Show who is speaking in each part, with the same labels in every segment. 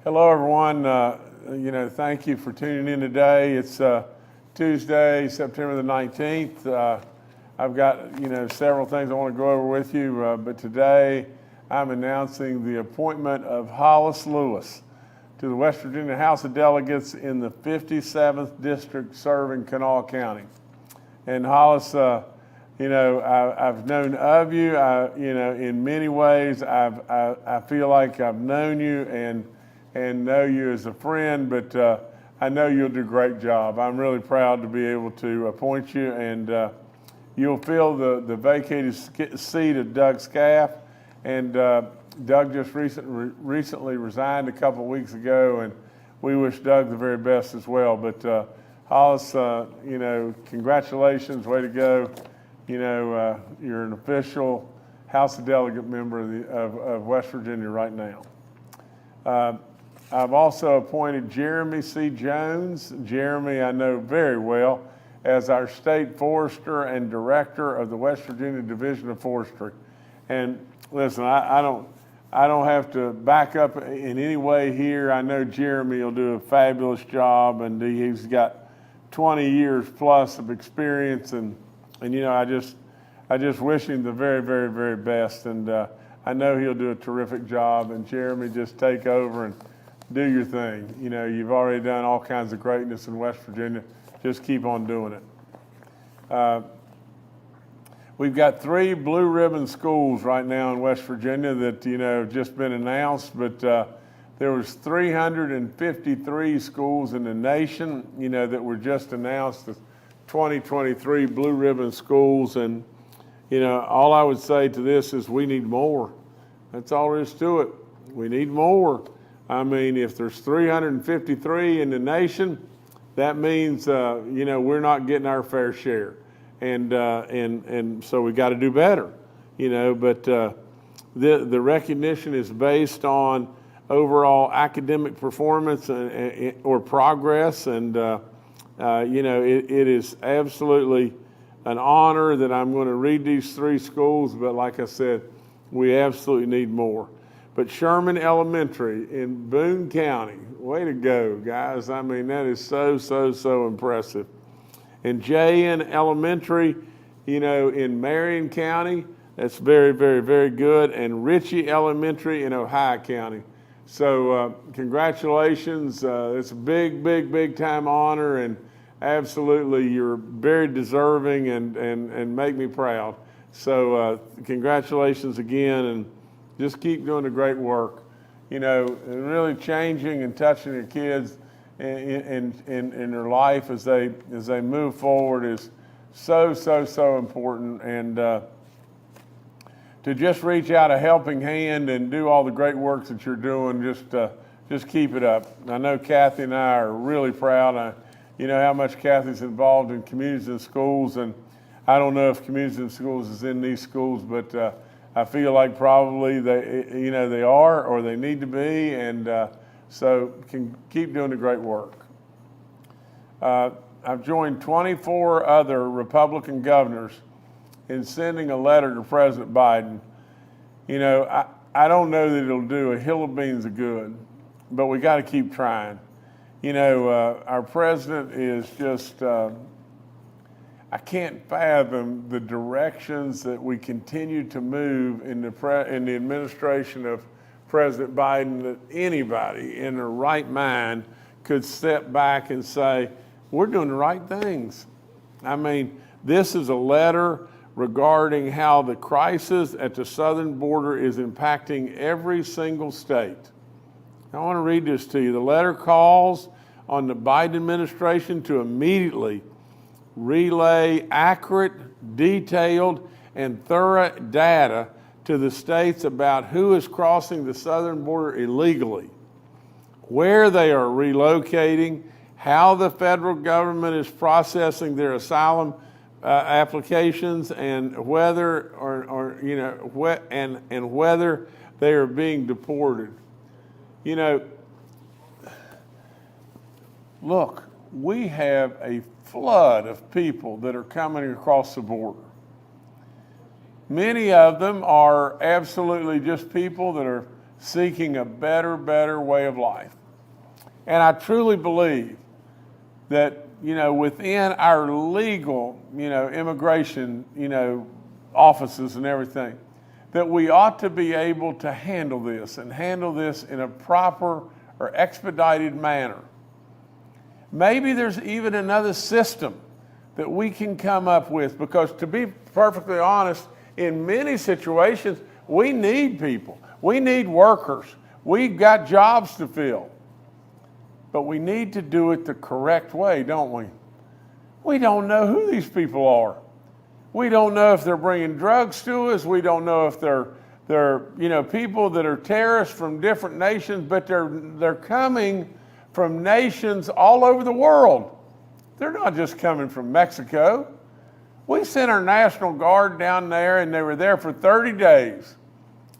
Speaker 1: Hello, everyone. Thank you for tuning in today. It's Tuesday, September the 19th. I've got, several things I want to go over with you, but today I'm announcing the appointment of Hollis Lewis to the West Virginia House of Delegates in the 57th District serving Kanawha County. And Hollis, I've known of you, in many ways. I feel like I've known you and know you as a friend, but I know you'll do a great job. I'm really proud to be able to appoint you, and you'll fill the vacated seat of Doug Scaff. And Doug just recently resigned a couple of weeks ago, and we wish Doug the very best as well. But Hollis, congratulations, way to go. You're an official House of Delegate member of West Virginia right now. I've also appointed Jeremy C. Jones. Jeremy, I know very well, as our state forester and director of the West Virginia Division of Forestry. And listen, I don't have to back up in any way here. I know Jeremy will do a fabulous job, and he's got 20 years plus of experience, and I just wish him the very, very, very best. And I know he'll do a terrific job. And Jeremy, just take over and do your thing. You've already done all kinds of greatness in West Virginia. Just keep on doing it. We've got 3 blue ribbon schools right now in West Virginia that, have just been announced, but there was 353 schools in the nation, that were just announced as 2023 blue ribbon schools. And, all I would say to this is we need more. That's all there is to it. We need more. I mean, if there's 353 in the nation, that means, we're not getting our fair share. And so we got to do better, but the recognition is based on overall academic performance or progress. And, it is absolutely an honor that I'm going to read these 3 schools, but like I said, we absolutely need more. But Sherman Elementary in Boone County, way to go, guys. I mean, that is so impressive. And J.N. Elementary, in Marion County, that's very, very, very good. And Ritchie Elementary in Ohio County. So congratulations. It's a big time honor, and absolutely you're very deserving and make me proud. So congratulations again, and just keep doing the great work. And really changing and touching your kids in their life as they move forward is so important. And to just reach out a helping hand and do all the great work that you're doing, just keep it up. I know Kathy and I are really proud. How much Kathy's involved in communities and schools, and I don't know if communities and schools is in these schools, but I feel like probably they are, or they need to be, and so can keep doing the great work. I've joined 24 other Republican governors in sending a letter to President Biden. I don't know that it'll do a hill of beans of good, but we got to keep trying. Our president is just, I can't fathom the directions that we continue to move in the administration of President Biden, that anybody in their right mind could step back and say, we're doing the right things. I mean, this is a letter regarding how the crisis at the southern border is impacting every single state. I want to read this to you. The letter calls on the Biden administration to immediately relay accurate, detailed, and thorough data to the states about who is crossing the southern border illegally, where they are relocating, how the federal government is processing their asylum applications, and whether whether they are being deported. Look, we have a flood of people that are coming across the border. Many of them are absolutely just people that are seeking a better way of life. And I truly believe that, within our legal, immigration, offices and everything, that we ought to be able to handle this in a proper or expedited manner. Maybe there's even another system that we can come up with, because to be perfectly honest, in many situations, we need people. We need workers. We've got jobs to fill. But we need to do it the correct way, don't we? We don't know who these people are. We don't know if they're bringing drugs to us. We don't know if they're people that are terrorists from different nations, but they're coming from nations all over the world. They're not just coming from Mexico. We sent our National Guard down there, and they were there for 30 days.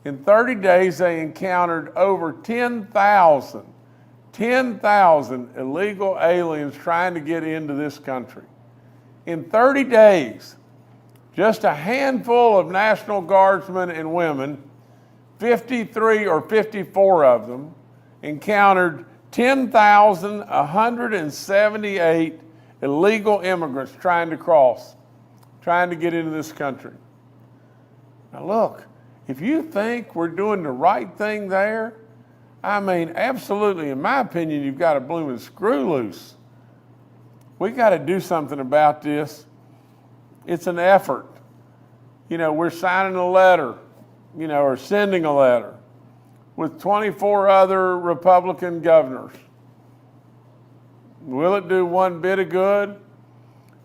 Speaker 1: In 30 days, they encountered over 10,000 illegal aliens trying to get into this country. In 30 days, just a handful of National Guardsmen and women, 53 or 54 of them, encountered 10,178 illegal immigrants trying to get into this country. Now look, if you think we're doing the right thing there, absolutely, in my opinion, you've got a blooming screw loose. We got to do something about this. It's an effort. We're signing a letter, or sending a letter with 24 other Republican governors. Will it do one bit of good?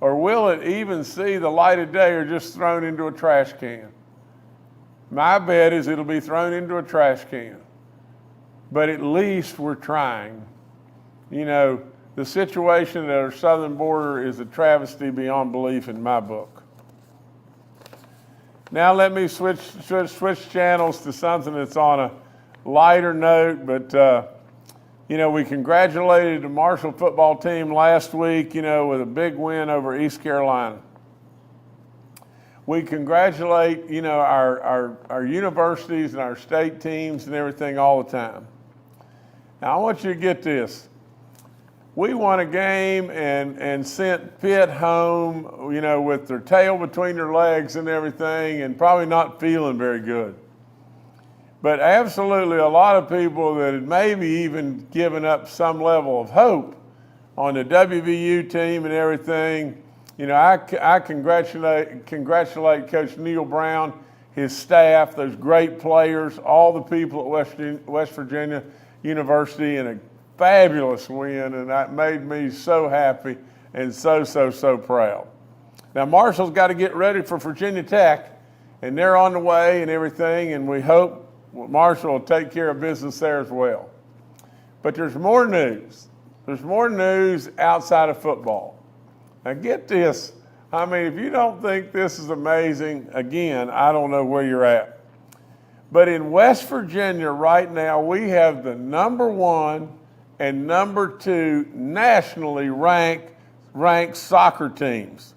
Speaker 1: Or will it even see the light of day, or just thrown into a trash can? My bet is it'll be thrown into a trash can. But at least we're trying. The situation at our southern border is a travesty beyond belief in my book. Now let me switch channels to something that's on a lighter note, but we congratulated the Marshall football team last week, with a big win over East Carolina. We congratulate, our universities and our state teams and everything all the time. Now I want you to get this. We won a game and sent Pitt home, with their tail between their legs and everything, and probably not feeling very good. But absolutely a lot of people that had maybe even given up some level of hope on the WVU team and everything, I congratulate Coach Neil Brown, his staff, those great players, all the people at West Virginia University, and a fabulous win, and that made me so happy and so proud. Now Marshall's got to get ready for Virginia Tech, and they're on the way and everything, and we hope Marshall will take care of business there as well. But there's more news. There's more news outside of football. Now get this. If you don't think this is amazing, again, I don't know where you're at. But in West Virginia right now, we have the number 1 and number 2 nationally ranked soccer teams.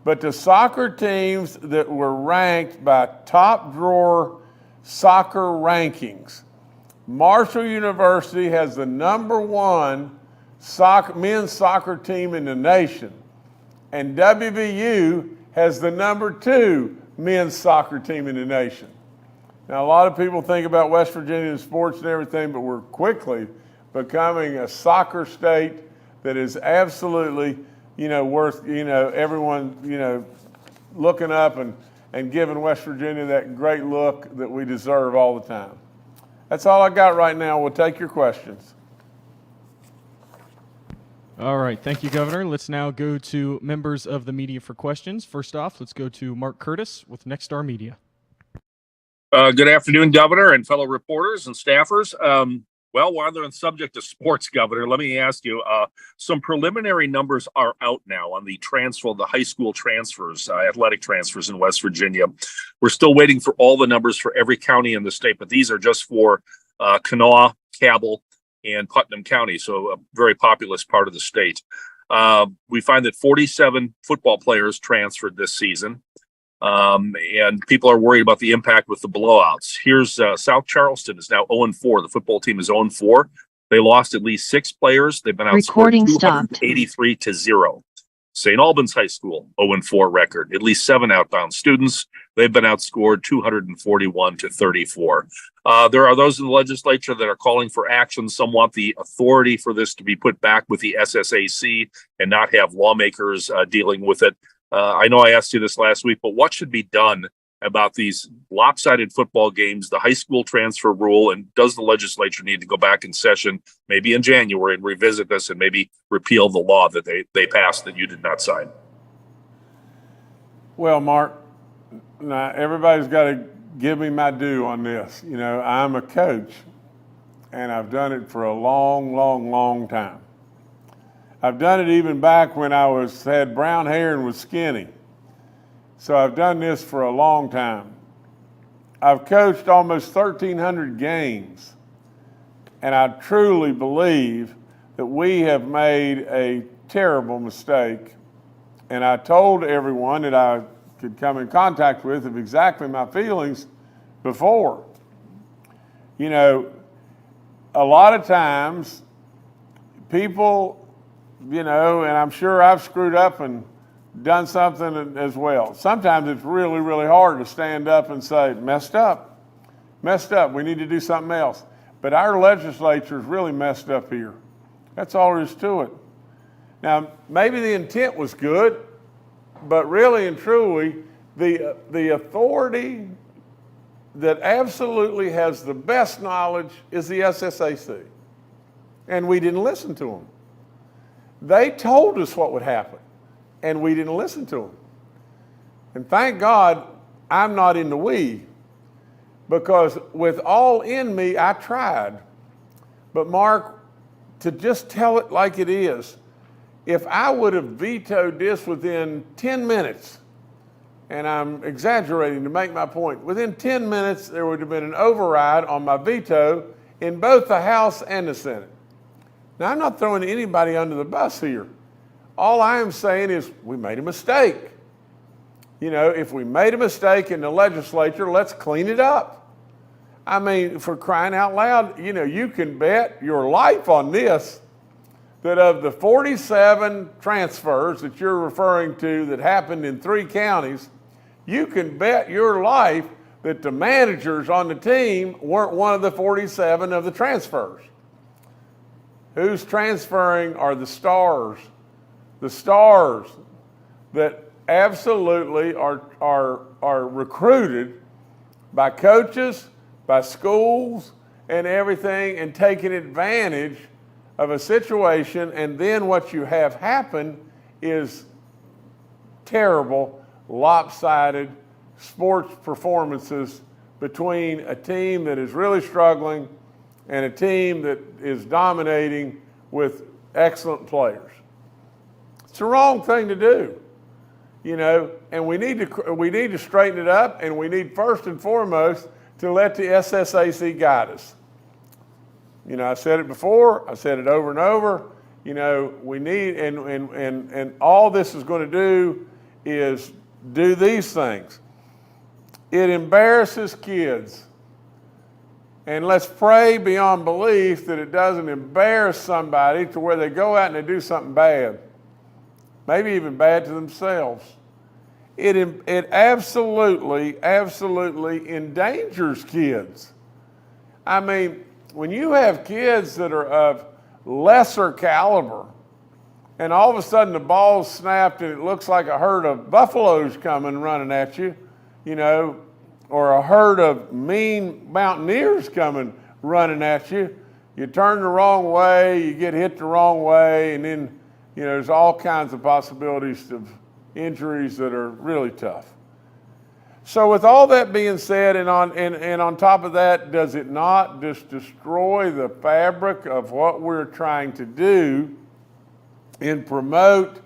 Speaker 1: But the soccer teams that were ranked by top drawer soccer rankings, Marshall University has the number 1 men's soccer team in the nation, and WVU has the number 2 men's soccer team in the nation. Now, a lot of people think about West Virginia and sports and everything, but we're quickly becoming a soccer state that is absolutely, worth, everyone, looking up and giving West Virginia that great look that we deserve all the time. That's all I got right now. We'll take your questions.
Speaker 2: All right. Thank you, Governor. Let's now go to members of the media for questions. First off, let's go to Mark Curtis with Nexstar Media.
Speaker 3: Good afternoon, Governor and fellow reporters and staffers. Well, while they're on the subject of sports, Governor, let me ask you, some preliminary numbers are out now on the high school transfers, athletic transfers in West Virginia. We're still waiting for all the numbers for every county in the state, but these are just for Kanawha, Cabell, and Putnam County, so a very populous part of the state. We find that 47 football players transferred this season. And people are worried about the impact with the blowouts. Here's South Charleston is now 0-4. The football team is 0-4. They lost at least 6 players. They've been outscored 283-0. St. Albans High School, 0-4 record. At least 7 outbound students. They've been outscored 241-34. There are those in the legislature that are calling for action. Some want the authority for this to be put back with the SSAC and not have lawmakers dealing with it. I know I asked you this last week, but what should be done about these lopsided football games, the high school transfer rule, and does the legislature need to go back in session, maybe in January, and revisit this and maybe repeal the law that they passed that you did not sign?
Speaker 1: Well, Mark, now everybody's got to give me my due on this. You know, I'm a coach, and I've done it for a long, long, long time. I've done it even back when I had brown hair and was skinny. So I've done this for a long time. I've coached almost 1,300 games, and I truly believe that we have made a terrible mistake. And I told everyone that I could come in contact with of exactly my feelings before. You know, a lot of times people, you know, and I'm sure I've screwed up and done something as well. Sometimes it's really, really hard to stand up and say, messed up, we need to do something else. But our legislature is really messed up here. That's all there is to it. Now, maybe the intent was good, but really and truly, the authority that absolutely has the best knowledge is the SSAC. And we didn't listen to them. They told us what would happen, and we didn't listen to them. And thank God I'm not in the we, because with all in me, I tried. But Mark, to just tell it like it is, if I would have vetoed this within 10 minutes, and I'm exaggerating to make my point, within 10 minutes there would have been an override on my veto in both the House and the Senate. Now, I'm not throwing anybody under the bus here. All I am saying is we made a mistake. You know, if we made a mistake in the legislature, let's clean it up. I mean, for crying out loud, you know, you can bet your life on this, that of the 47 transfers that you're referring to that happened in 3 counties, you can bet your life that the managers on the team weren't one of the 47 of the transfers. Who's transferring are the stars that absolutely are recruited by coaches, by schools, and everything, and taking advantage of a situation. And then what you have happen is terrible, lopsided sports performances between a team that is really struggling and a team that is dominating with excellent players. It's the wrong thing to do, you know, and we need to straighten it up, and we need first and foremost to let the SSAC guide us. You know, I said it before, I said it over and over, you know, we need, and all this is going to do is do these things. It embarrasses kids. And let's pray beyond belief that it doesn't embarrass somebody to where they go out and they do something bad, maybe even bad to themselves. It absolutely endangers kids. I mean, when you have kids that are of lesser caliber, and all of a sudden the ball's snapped and it looks like a herd of buffaloes coming running at you, you know, or a herd of mean mountaineers coming running at you, you turn the wrong way, you get hit the wrong way, and then, you know, there's all kinds of possibilities of injuries that are really tough. So with all that being said, and on top of that, does it not just destroy the fabric of what we're trying to do and promote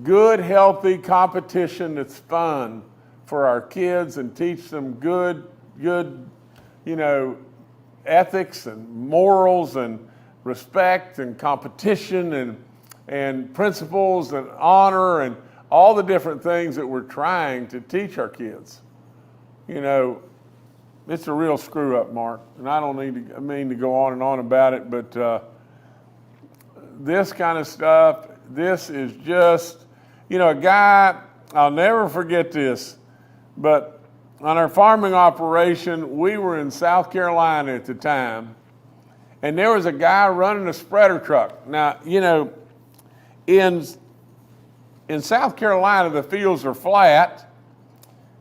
Speaker 1: good, healthy competition that's fun for our kids and teach them good, you know, ethics and morals and respect and competition and principles and honor and all the different things that we're trying to teach our kids. You know, it's a real screw up, Mark, and I don't mean to go on and on about it, but this kind of stuff, this is just, you know, a guy, I'll never forget this, but on our farming operation, we were in South Carolina at the time, and there was a guy running a spreader truck. Now, you know, in South Carolina, the fields are flat.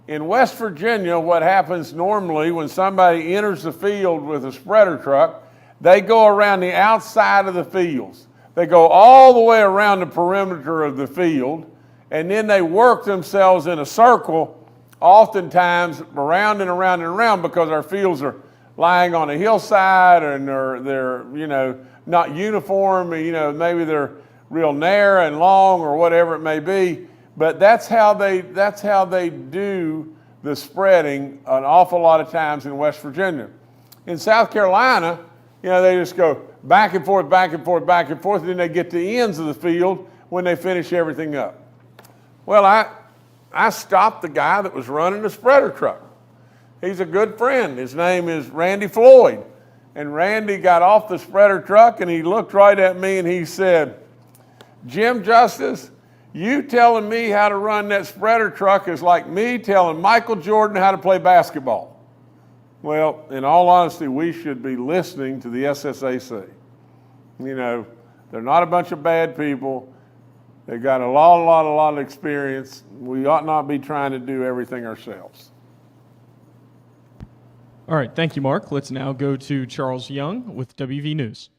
Speaker 1: In West Virginia, what happens normally when somebody enters the field with a spreader truck, they go around the outside of the fields. They go all the way around the perimeter of the field, and then they work themselves in a circle, oftentimes around and around and around, because our fields are lying on a hillside and they're you know, not uniform, you know, maybe they're real narrow and long or whatever it may be. But that's how they do the spreading an awful lot of times in West Virginia. In South Carolina, you know, they just go back and forth, back and forth, back and forth, and then they get to the ends of the field when they finish everything up. Well, I stopped the guy that was running the spreader truck. He's a good friend. His name is Randy Floyd. And Randy got off the spreader truck and he looked right at me and he said, "Jim Justice, you telling me how to run that spreader truck is like me telling Michael Jordan how to play basketball." Well, in all honesty, we should be listening to the SSAC. You know, they're not a bunch of bad people. They've got a lot of experience. We ought not be trying to do everything ourselves.
Speaker 2: All right, thank you, Mark. Let's now go to Charles Young with WV News.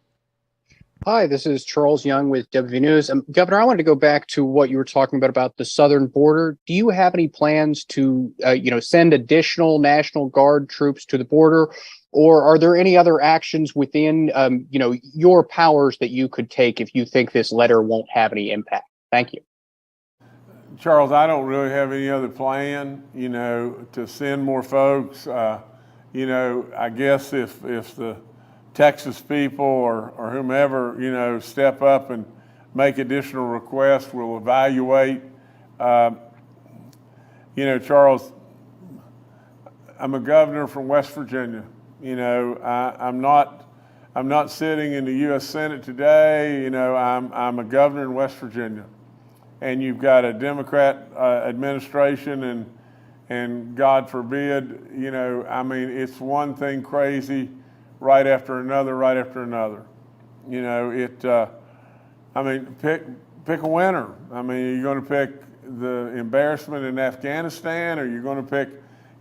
Speaker 4: Hi, this is Charles Young with WV News. Governor, I wanted to go back to what you were talking about the southern border. Do you have any plans to, send additional National Guard troops to the border, or are there any other actions within, your powers that you could take if you think this letter won't have any impact? Thank you.
Speaker 1: Charles, I don't really have any other plan, to send more folks. I guess if the Texas people or whomever, step up and make additional requests, we'll evaluate. Charles, I'm a governor from West Virginia. I'm not sitting in the U.S. Senate today. I'm a governor in West Virginia, and you've got a Democrat administration, and God forbid, it's one thing crazy right after another. Pick a winner. Are you going to pick the embarrassment in Afghanistan, or you're going to pick,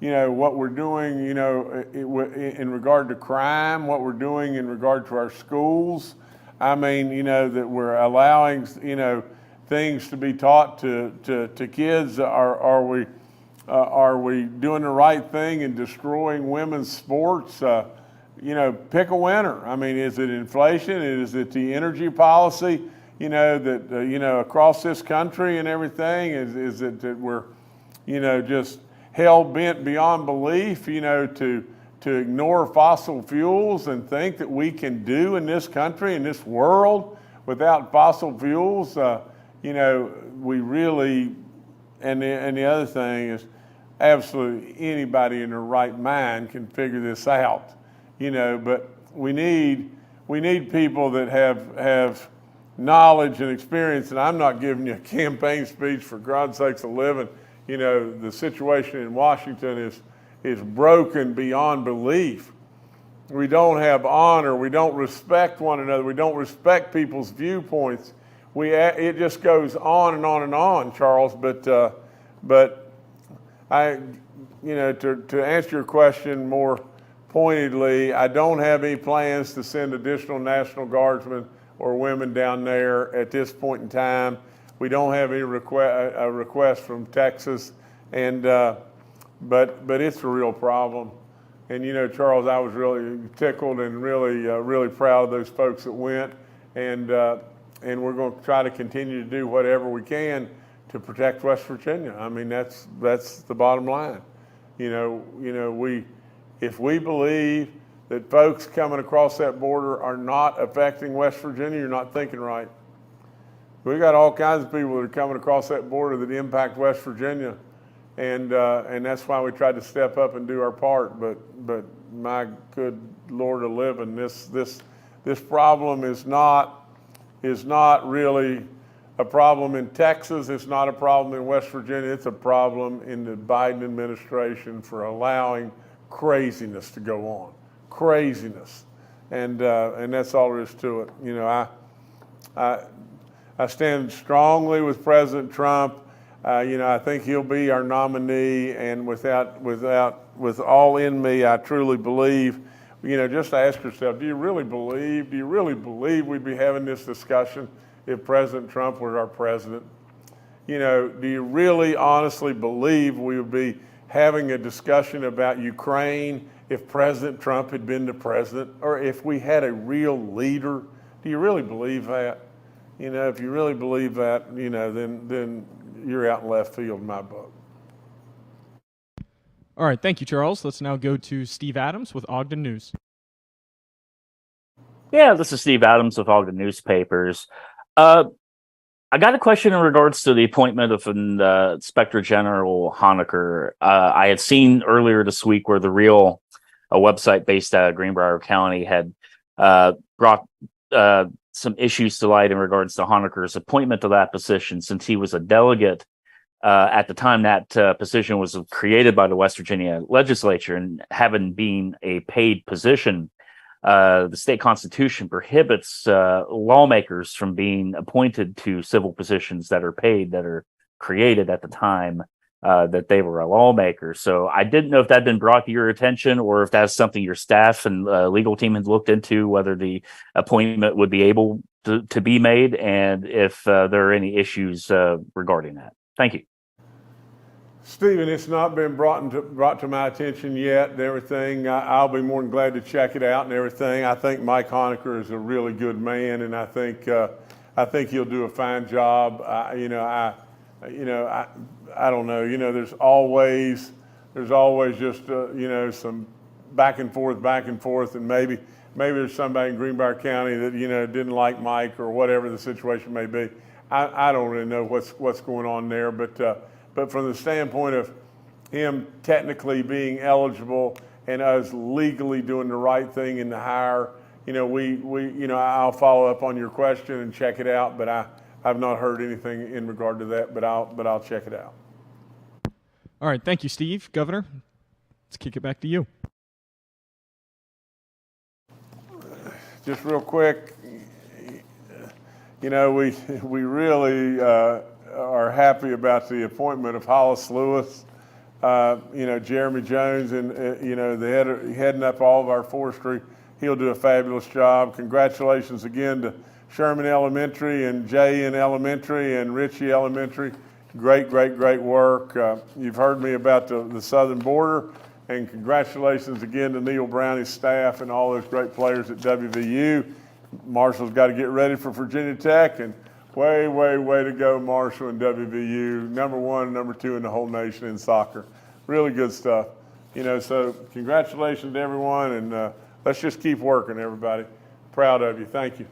Speaker 1: what we're doing, in regard to crime, what we're doing in regard to our schools? That we're allowing, things to be taught to kids. Are we doing the right thing in destroying women's sports? Pick a winner. Is it inflation? Is it the energy policy, that, across this country and everything? Is it that we're, just hell-bent beyond belief, to ignore fossil fuels and think that we can do in this country, in this world, without fossil fuels? We really, and the other thing is, absolutely anybody in their right mind can figure this out. But we need people that have knowledge and experience. And I'm not giving you a campaign speech, for God's sakes, a living. The situation in Washington is broken beyond belief. We don't have honor. We don't respect one another. We don't respect people's viewpoints. It just goes on and on and on, Charles. But to answer your question more pointedly, I don't have any plans to send additional National Guardsmen or women down there at this point in time. We don't have any request from Texas, and but it's a real problem. And Charles, I was really tickled and really proud of those folks that went, and we're going to try to continue to do whatever we can to protect West Virginia. That's the bottom line. If we believe that folks coming across that border are not affecting West Virginia, you're not thinking right. We got all kinds of people that are coming across that border that impact West Virginia, and that's why we tried to step up and do our part. But my good Lord of living, this problem is not really a problem in Texas. It's not a problem in West Virginia. It's a problem in the Biden administration for allowing craziness to go on, craziness, and that's all there is to it. You know, I stand strongly with President Trump. You know, I think he'll be our nominee, and with all in me, I truly believe. You know, just ask yourself: do you really believe we'd be having this discussion if President Trump were our president? You know, do you really honestly believe we would be having a discussion about Ukraine if President Trump had been the president, or if we had a real leader? Do you really believe that? You know, if you really believe that, you know, then you're out in left field in my book.
Speaker 2: All right, thank you, Charles. Let's now go to Steve Adams with Ogden News.
Speaker 5: Yeah, this is Steve Adams with Ogden Newspapers. I got a question in regards to the appointment of Inspector General Honaker. I had seen earlier this week where the Real, a website based out of Greenbrier County, had brought some issues to light in regards to Honaker's appointment to that position, since he was a delegate at the time that position was created by the West Virginia legislature, and having been a paid position, the state constitution prohibits lawmakers from being appointed to civil positions that are paid, that are created at the time that they were a lawmaker. So I didn't know if that had been brought to your attention, or if that's something your staff and legal team had looked into, whether the appointment would be able to be made, and if there are any issues regarding that. Thank you.
Speaker 1: Stephen, it's not been brought to my attention yet and everything. I'll be more than glad to check it out and everything. I think Mike Honaker is a really good man, and I think he'll do a fine job. I don't know. You know, there's always just some back and forth, and maybe there's somebody in Greenbrier County that didn't like Mike, or whatever the situation may be. I don't really know what's going on there, but from the standpoint of him technically being eligible and us legally doing the right thing in the hire, I'll follow up on your question and check it out, but I've not heard anything in regard to that, but I'll check it out.
Speaker 2: All right, thank you, Steve. Governor, let's kick it back to you.
Speaker 1: Just real quick, we really are happy about the appointment of Hollis Lewis. Jeremy Jones, and heading up all of our forestry. He'll do a fabulous job. Congratulations again to Sherman Elementary and Jay Elementary and Ritchie Elementary. Great work. You've heard me about the southern border, and congratulations again to Neil Brown, his staff, and all those great players at WVU. Marshall's got to get ready for Virginia Tech, and way to go, Marshall and WVU. Number 1, number 2 in the whole nation in soccer. Really good stuff. So congratulations to everyone, and let's just keep working, everybody. Proud of you. Thank you.